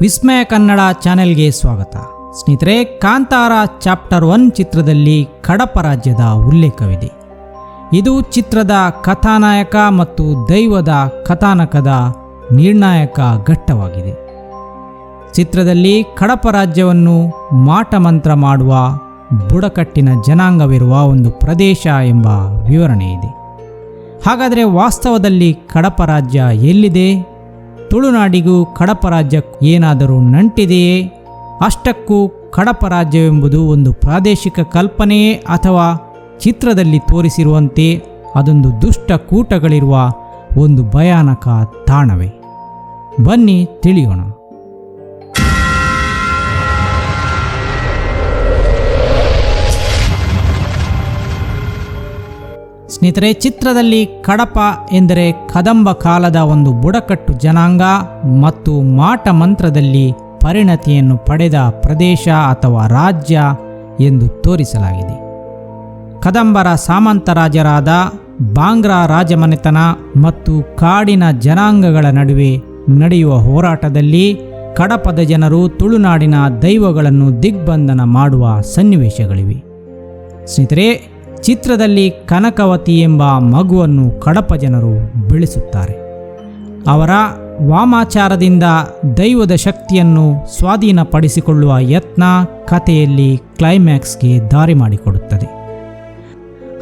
ವಿಸ್ಮಯ ಕನ್ನಡ ಚಾನೆಲ್ಗೆ ಸ್ವಾಗತ. ಸ್ನೇಹಿತರೆ, ಕಾಂತಾರ ಚಾಪ್ಟರ್ 1 ಚಿತ್ರದಲ್ಲಿ ಕಡಪ ರಾಜ್ಯದ ಉಲ್ಲೇಖವಿದೆ. ಇದು ಚಿತ್ರದ ಕಥಾನಾಯಕ ಮತ್ತು ದೈವದ ಕಥಾನಕದ ನಿರ್ಣಾಯಕ ಘಟ್ಟವಾಗಿದೆ. ಚಿತ್ರದಲ್ಲಿ ಕಡಪ ರಾಜ್ಯವನ್ನು ಮಾಟಮಂತ್ರ ಮಾಡುವ ಬುಡಕಟ್ಟಿನ ಜನಾಂಗವಿರುವ ಒಂದು ಪ್ರದೇಶ ಎಂಬ ವಿವರಣೆ ಇದೆ. ಹಾಗಾದರೆ ವಾಸ್ತವದಲ್ಲಿ ಕಡಪ ರಾಜ್ಯ ಎಲ್ಲಿದೆ? ತುಳುನಾಡಿಗೂ ಕಡಪ ರಾಜ್ಯಕ್ಕೂ ಏನಾದರೂ ನಂಟಿದೆಯೇ? ಅಷ್ಟಕ್ಕೂ ಕಡಪ ರಾಜ್ಯವೆಂಬುದು ಒಂದು ಪ್ರಾದೇಶಿಕ ಕಲ್ಪನೆಯೇ ಅಥವಾ ಚಿತ್ರದಲ್ಲಿ ತೋರಿಸಿರುವಂತೆ ಅದೊಂದು ದುಷ್ಟ ಕೂಟಗಳಿರುವ ಒಂದು ಭಯಾನಕ ತಾಣವೇ? ಬನ್ನಿ ತಿಳಿಯೋಣ. ಸ್ನೇಹಿತರೆ, ಚಿತ್ರದಲ್ಲಿ ಕಡಪ ಎಂದರೆ ಕದಂಬ ಕಾಲದ ಒಂದು ಬುಡಕಟ್ಟು ಜನಾಂಗ ಮತ್ತು ಮಾಟ ಮಂತ್ರದಲ್ಲಿ ಪರಿಣತಿಯನ್ನು ಪಡೆದ ಪ್ರದೇಶ ಅಥವಾ ರಾಜ್ಯ ಎಂದು ತೋರಿಸಲಾಗಿದೆ. ಕದಂಬರ ಸಾಮಂತ ರಾಜರಾದ ಬಾಂಗ್ರಾ ರಾಜಮನೆತನ ಮತ್ತು ಕಾಡಿನ ಜನಾಂಗಗಳ ನಡುವೆ ನಡೆಯುವ ಹೋರಾಟದಲ್ಲಿ ಕಡಪದ ಜನರು ತುಳುನಾಡಿನ ದೈವಗಳನ್ನು ದಿಗ್ಬಂಧನ ಮಾಡುವ ಸನ್ನಿವೇಶಗಳಿವೆ. ಸ್ನೇಹಿತರೆ, ಚಿತ್ರದಲ್ಲಿ ಕನಕವತಿ ಎಂಬ ಮಗುವನ್ನು ಕಡಪ ಜನರು ಬೆಳೆಸುತ್ತಾರೆ. ಅವರ ವಾಮಾಚಾರದಿಂದ ದೈವದ ಶಕ್ತಿಯನ್ನು ಸ್ವಾಧೀನಪಡಿಸಿಕೊಳ್ಳುವ ಯತ್ನ ಕಥೆಯಲ್ಲಿ ಕ್ಲೈಮ್ಯಾಕ್ಸ್ಗೆ ದಾರಿ ಮಾಡಿಕೊಡುತ್ತದೆ.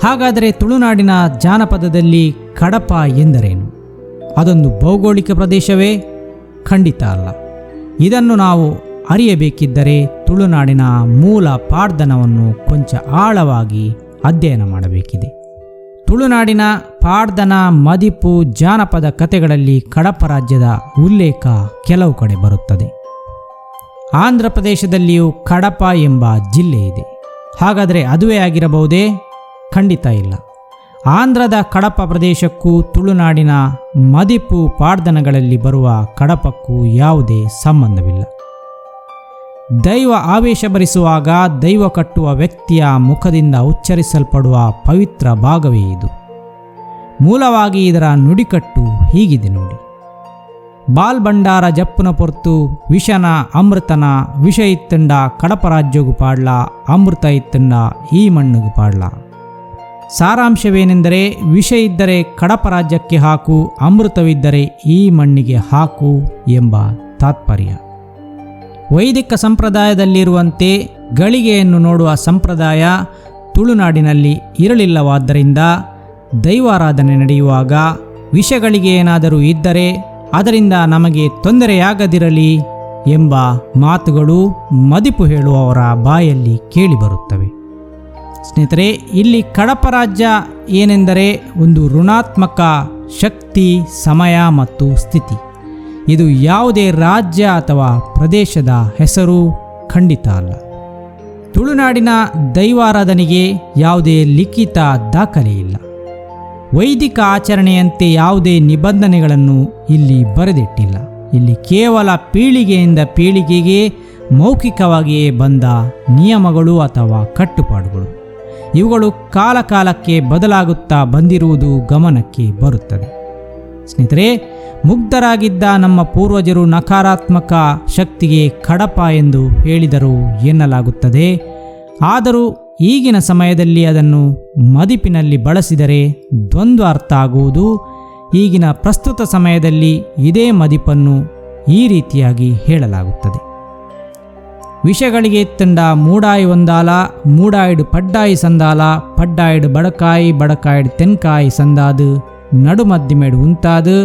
ಹಾಗಾದರೆ ತುಳುನಾಡಿನ ಜಾನಪದದಲ್ಲಿ ಕಡಪ ಎಂದರೇನು? ಅದೊಂದು ಭೌಗೋಳಿಕ ಪ್ರದೇಶವೇ? ಖಂಡಿತ ಅಲ್ಲ. ಇದನ್ನು ನಾವು ಅರಿಯಬೇಕಿದ್ದರೆ ತುಳುನಾಡಿನ ಮೂಲ ಪಾಡ್ದನವನ್ನು ಕೊಂಚ ಆಳವಾಗಿ ಅಧ್ಯಯನ ಮಾಡಬೇಕಿದೆ. ತುಳುನಾಡಿನ ಪಾಡ್ದನ, ಮದಿಪು ಜಾನಪದ ಕಥೆಗಳಲ್ಲಿ ಕಡಪ ರಾಜ್ಯದ ಉಲ್ಲೇಖ ಕೆಲವು ಕಡೆ ಬರುತ್ತದೆ. ಆಂಧ್ರ ಪ್ರದೇಶದಲ್ಲಿಯೂ ಕಡಪ ಎಂಬ ಜಿಲ್ಲೆ ಇದೆ. ಹಾಗಾದರೆ ಅದುವೇ ಆಗಿರಬಹುದೇ? ಖಂಡಿತ ಇಲ್ಲ. ಆಂಧ್ರದ ಕಡಪ ಪ್ರದೇಶಕ್ಕೂ ತುಳುನಾಡಿನ ಮದಿಪು ಪಾಡ್ದನಗಳಲ್ಲಿ ಬರುವ ಕಡಪಕ್ಕೂ ಯಾವುದೇ ಸಂಬಂಧವಿಲ್ಲ. ದೈವ ಆವೇಶ ಭರಿಸುವಾಗ ದೈವ ಕಟ್ಟುವ ವ್ಯಕ್ತಿಯ ಮುಖದಿಂದ ಉಚ್ಚರಿಸಲ್ಪಡುವ ಪವಿತ್ರ ಭಾಗವೇ ಇದು. ಮೂಲವಾಗಿ ಇದರ ನುಡಿಕಟ್ಟು ಹೀಗಿದೆ ನೋಡಿ: ಬಾಲ್ ಭಂಡಾರ ಜಪ್ಪುನ ಪೊರ್ತು ವಿಷನ ಅಮೃತನ ವಿಷ ಇತ್ತಂಡ ಕಡಪ ರಾಜ್ಯಗೂ ಪಾಡ್ಲ, ಅಮೃತ ಇತ್ತಂಡ ಈ ಮಣ್ಣಿಗೂ ಪಾಡ್ಲ. ಸಾರಾಂಶವೇನೆಂದರೆ, ವಿಷ ಇದ್ದರೆ ಕಡಪ ರಾಜ್ಯಕ್ಕೆ ಹಾಕು, ಅಮೃತವಿದ್ದರೆ ಈ ಮಣ್ಣಿಗೆ ಹಾಕು ಎಂಬ ತಾತ್ಪರ್ಯ. ವೈದಿಕ ಸಂಪ್ರದಾಯದಲ್ಲಿರುವಂತೆ ಗಳಿಗೆಯನ್ನು ನೋಡುವ ಸಂಪ್ರದಾಯ ತುಳುನಾಡಿನಲ್ಲಿ ಇರಲಿಲ್ಲವಾದ್ದರಿಂದ ದೈವಾರಾಧನೆ ನಡೆಯುವಾಗ ವಿಷಗಳಿಗೆ ಏನಾದರೂ ಇದ್ದರೆ ಅದರಿಂದ ನಮಗೆ ತೊಂದರೆಯಾಗದಿರಲಿ ಎಂಬ ಮಾತುಗಳು ಮದಿಪು ಹೇಳುವವರ ಬಾಯಲ್ಲಿ ಕೇಳಿಬರುತ್ತವೆ. ಸ್ನೇಹಿತರೆ, ಇಲ್ಲಿ ಕಡಪ ರಾಜ್ಯ ಏನೆಂದರೆ ಒಂದು ಋಣಾತ್ಮಕ ಶಕ್ತಿ, ಸಮಯ ಮತ್ತು ಸ್ಥಿತಿ. ಇದು ಯಾವುದೇ ರಾಜ್ಯ ಅಥವಾ ಪ್ರದೇಶದ ಹೆಸರು ಖಂಡಿತ ಅಲ್ಲ. ತುಳುನಾಡಿನ ದೈವಾರಾಧನೆಗೆ ಯಾವುದೇ ಲಿಖಿತ ದಾಖಲೆ ಇಲ್ಲ. ವೈದಿಕ ಆಚರಣೆಯಂತೆ ಯಾವುದೇ ನಿಬಂಧನೆಗಳನ್ನು ಇಲ್ಲಿ ಬರೆದಿಟ್ಟಿಲ್ಲ. ಇಲ್ಲಿ ಕೇವಲ ಪೀಳಿಗೆಯಿಂದ ಪೀಳಿಗೆಗೆ ಮೌಖಿಕವಾಗಿಯೇ ಬಂದ ನಿಯಮಗಳು ಅಥವಾ ಕಟ್ಟುಪಾಡುಗಳು. ಇವುಗಳು ಕಾಲಕಾಲಕ್ಕೆ ಬದಲಾಗುತ್ತಾ ಬಂದಿರುವುದು ಗಮನಕ್ಕೆ ಬರುತ್ತದೆ. ಸ್ನೇಹಿತರೆ, ಮುಗ್ಧರಾಗಿದ್ದ ನಮ್ಮ ಪೂರ್ವಜರು ನಕಾರಾತ್ಮಕ ಶಕ್ತಿಗೆ ಕಡಪ ಎಂದು ಹೇಳಿದರು ಎನ್ನಲಾಗುತ್ತದೆ. ಆದರೂ ಈಗಿನ ಸಮಯದಲ್ಲಿ ಅದನ್ನು ಮದಿಪಿನಲ್ಲಿ ಬಳಸಿದರೆ ದ್ವಂದ್ವ ಅರ್ಥ ಆಗುವುದು. ಈಗಿನ ಪ್ರಸ್ತುತ ಸಮಯದಲ್ಲಿ ಇದೇ ಮದಿಪನ್ನು ಈ ರೀತಿಯಾಗಿ ಹೇಳಲಾಗುತ್ತದೆ: ವಿಷಗಳಿಗೆ ತಂಡ ಮೂಡಾಯಿ ಒಂದಾಲ, ಮೂಡಾಯಿಡು ಪಡ್ಡಾಯಿ ಸಂದಾಲ, ಪಡ್ಡಾಯಿಡು ಬಡಕಾಯಿ, ಬಡಕಾಯಿಡು ತೆನ್ಕಾಯಿ ಸಂದಾದು, ನಡುಮದ್ದಿಮೆಡು ಉಂತಾದು,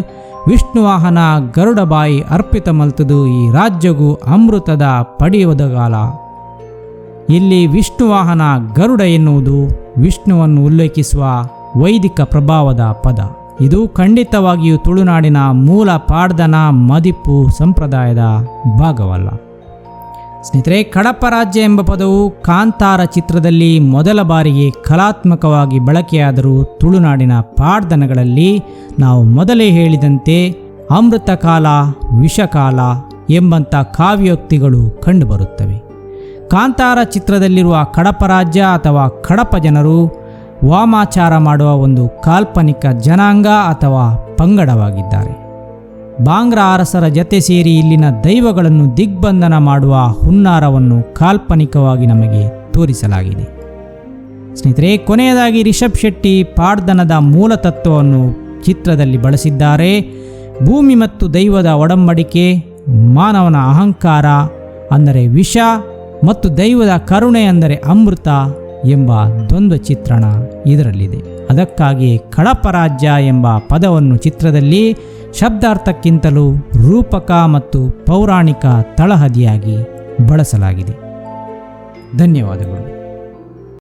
ವಿಷ್ಣುವಾಹನ ಗರುಡಬಾಯಿ ಅರ್ಪಿತ ಮಲ್ತದು, ಈ ರಾಜ್ಯಗೂ ಅಮೃತದ ಪಡೆಯುವುದಗಾಲ. ಇಲ್ಲಿ ವಿಷ್ಣುವಾಹನ ಗರುಡ ಎನ್ನುವುದು ವಿಷ್ಣುವನ್ನು ಉಲ್ಲೇಖಿಸುವ ವೈದಿಕ ಪ್ರಭಾವದ ಪದ. ಇದು ಖಂಡಿತವಾಗಿಯೂ ತುಳುನಾಡಿನ ಮೂಲ ಪಾಡ್ದನ, ಮದಿಪು ಸಂಪ್ರದಾಯದ ಭಾಗವಲ್ಲ. ಸ್ನೇಹಿತರೆ, ಕಡಪ ರಾಜ್ಯ ಎಂಬ ಪದವು ಕಾಂತಾರ ಚಿತ್ರದಲ್ಲಿ ಮೊದಲ ಬಾರಿಗೆ ಕಲಾತ್ಮಕವಾಗಿ ಬಳಕೆಯಾದರೂ ತುಳುನಾಡಿನ ಪಾಡ್ದನಗಳಲ್ಲಿ ನಾವು ಮೊದಲೇ ಹೇಳಿದಂತೆ ಅಮೃತಕಾಲ, ವಿಷಕಾಲ ಎಂಬಂಥ ಕಾವ್ಯೋಕ್ತಿಗಳು ಕಂಡುಬರುತ್ತವೆ. ಕಾಂತಾರ ಚಿತ್ರದಲ್ಲಿರುವ ಕಡಪ ರಾಜ್ಯ ಅಥವಾ ಕಡಪ ಜನರು ವಾಮಾಚಾರ ಮಾಡುವ ಒಂದು ಕಾಲ್ಪನಿಕ ಜನಾಂಗ ಅಥವಾ ಪಂಗಡವಾಗಿದ್ದಾರೆ. ಬಾಂಗ್ರಾ ಅರಸರ ಜತೆ ಸೇರಿ ಇಲ್ಲಿನ ದೈವಗಳನ್ನು ದಿಗ್ಬಂಧನ ಮಾಡುವ ಹುನ್ನಾರವನ್ನು ಕಾಲ್ಪನಿಕವಾಗಿ ನಮಗೆ ತೋರಿಸಲಾಗಿದೆ. ಸ್ನೇಹಿತರೆ, ಕೊನೆಯದಾಗಿ ರಿಷಬ್ ಶೆಟ್ಟಿ ಪಾಡ್ದನದ ಮೂಲ ತತ್ವವನ್ನು ಚಿತ್ರದಲ್ಲಿ ಬಳಸಿದ್ದಾರೆ. ಭೂಮಿ ಮತ್ತು ದೈವದ ಒಡಂಬಡಿಕೆ, ಮಾನವನ ಅಹಂಕಾರ ಅಂದರೆ ವಿಷ ಮತ್ತು ದೈವದ ಕರುಣೆ ಅಂದರೆ ಅಮೃತ ಎಂಬ ದ್ವಂದ್ವ ಚಿತ್ರಣ ಇದರಲ್ಲಿದೆ. ಅದಕ್ಕಾಗಿ ಕಡಪ ರಾಜ್ಯ ಎಂಬ ಪದವನ್ನು ಚಿತ್ರದಲ್ಲಿ ಶಬ್ದಾರ್ಥಕ್ಕಿಂತಲೂ ರೂಪಕ ಮತ್ತು ಪೌರಾಣಿಕ ತಳಹದಿಯಾಗಿ ಬಳಸಲಾಗಿದೆ. ಧನ್ಯವಾದಗಳು.